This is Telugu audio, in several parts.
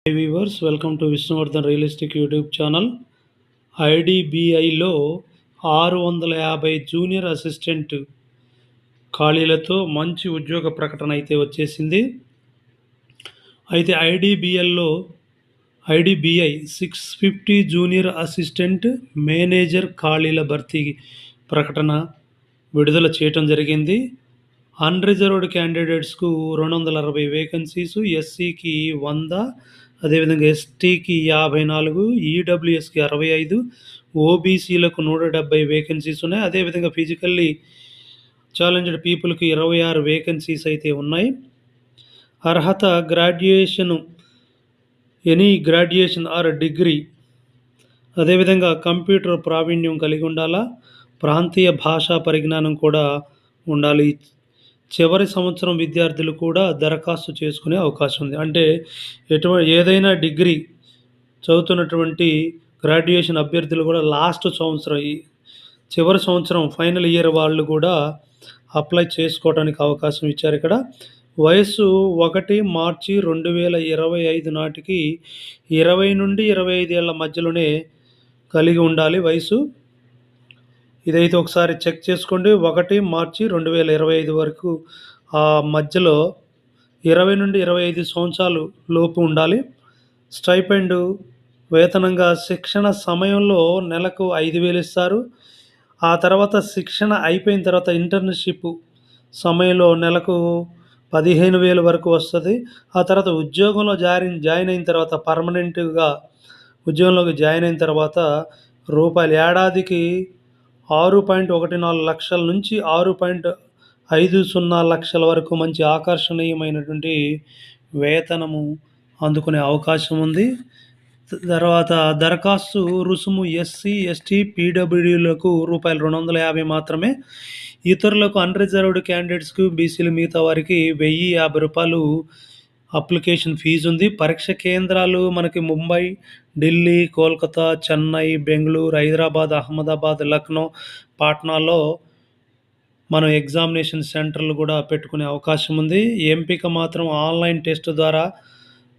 High viewers, welcome to Vishnuvardhan realistic YouTube channel. ఐడిబిఐలో 650 జూనియర్ అసిస్టెంట్ ఖాళీలతో మంచి ఉద్యోగ ప్రకటన అయితే వచ్చేసింది. అయితే ఐడిబిఐ 650 జూనియర్ అసిస్టెంట్ మేనేజర్ ఖాళీల భర్తీ ప్రకటన విడుదల చేయటం జరిగింది. అన్రిజర్వ్డ్ క్యాండిడేట్స్కు 260 వేకెన్సీస్, ఎస్సీకి 100, అదేవిధంగా ఎస్టీకి 54, ఈడబ్ల్యూఎస్కి 65, ఓబీసీలకు 170 వేకెన్సీస్ ఉన్నాయి. అదేవిధంగా ఫిజికల్లీ ఛాలెంజ్డ్ పీపుల్కి 26 వేకెన్సీస్ అయితే ఉన్నాయి. అర్హత ఎనీ గ్రాడ్యుయేషన్ ఆర్ డిగ్రీ, అదేవిధంగా కంప్యూటర్ ప్రావీణ్యం కలిగి ఉండాలా, ప్రాంతీయ భాషా పరిజ్ఞానం కూడా ఉండాలి. చివరి సంవత్సరం విద్యార్థులు కూడా దరఖాస్తు చేసుకునే అవకాశం ఉంది. అంటే ఏదైనా డిగ్రీ చదువుతున్నటువంటి గ్రాడ్యుయేషన్ అభ్యర్థులు కూడా చివరి సంవత్సరం ఫైనల్ ఇయర్ వాళ్ళు కూడా అప్లై చేసుకోవడానికి అవకాశం ఇచ్చారు. ఇక్కడ వయస్సు 1 మార్చి 2025 నాటికి 20 నుండి 25 ఏళ్ల మధ్యలోనే కలిగి ఉండాలి వయసు. ఇదైతే ఒకసారి చెక్ చేసుకోండి. 1 మార్చి 2025 వరకు ఆ మధ్యలో 20 నుండి 25 సంవత్సరాలు లోపు ఉండాలి. స్టైపెండ్ వేతనంగా శిక్షణ సమయంలో నెలకు 5,000 ఇస్తారు. ఆ తర్వాత శిక్షణ అయిపోయిన తర్వాత ఇంటర్న్షిప్ సమయంలో నెలకు 15,000 వరకు వస్తుంది. ఆ తర్వాత ఉద్యోగంలో జాయిన్ అయిన తర్వాత పర్మనెంట్గా ఉద్యోగంలోకి జాయిన్ అయిన తర్వాత ఏడాదికి 6.14 లక్షల నుంచి 6.50 లక్షల వరకు మంచి ఆకర్షణీయమైనటువంటి వేతనము అందుకునే అవకాశం ఉంది. తర్వాత దరఖాస్తు రుసుము ఎస్సీ, ఎస్టీ, పీడబ్ల్యూలకు ₹250 మాత్రమే. ఇతరులకు అన్రిజర్వ్డ్ క్యాండిడేట్స్కు, బీసీలు మిగతా వారికి ₹1,050 అప్లికేషన్ ఫీజు ఉంది. పరీక్ష కేంద్రాలు మనకి ముంబై, ఢిల్లీ, కోల్కతా, చెన్నై, బెంగళూరు, హైదరాబాద్, అహ్మదాబాద్, లక్నో, పాట్నాలో మనం ఎగ్జామినేషన్ సెంటర్లు కూడా పెట్టుకునే అవకాశం ఉంది. ఎంపిక మాత్రం ఆన్లైన్ టెస్ట్ ద్వారా,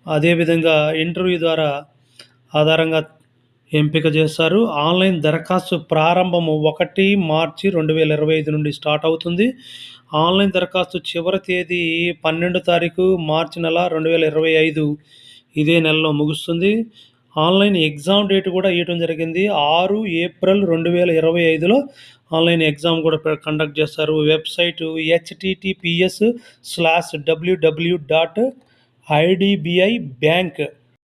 అదేవిధంగా ఇంటర్వ్యూ ద్వారా ఆధారంగా ఎంపిక చేస్తారు. ఆన్లైన్ దరఖాస్తు ప్రారంభము 1 మార్చి 2025 నుండి స్టార్ట్ అవుతుంది. ఆన్లైన్ దరఖాస్తు చివరి తేదీ 12 తారీఖు మార్చి నెల 2025 ఇదే నెలలో ముగుస్తుంది. ఆన్లైన్ ఎగ్జామ్ డేట్ కూడా ఇవ్వడం జరిగింది. 6 ఏప్రిల్ 2025లో ఆన్లైన్ ఎగ్జామ్ కూడా కండక్ట్ చేస్తారు. Website https:/www.idbibank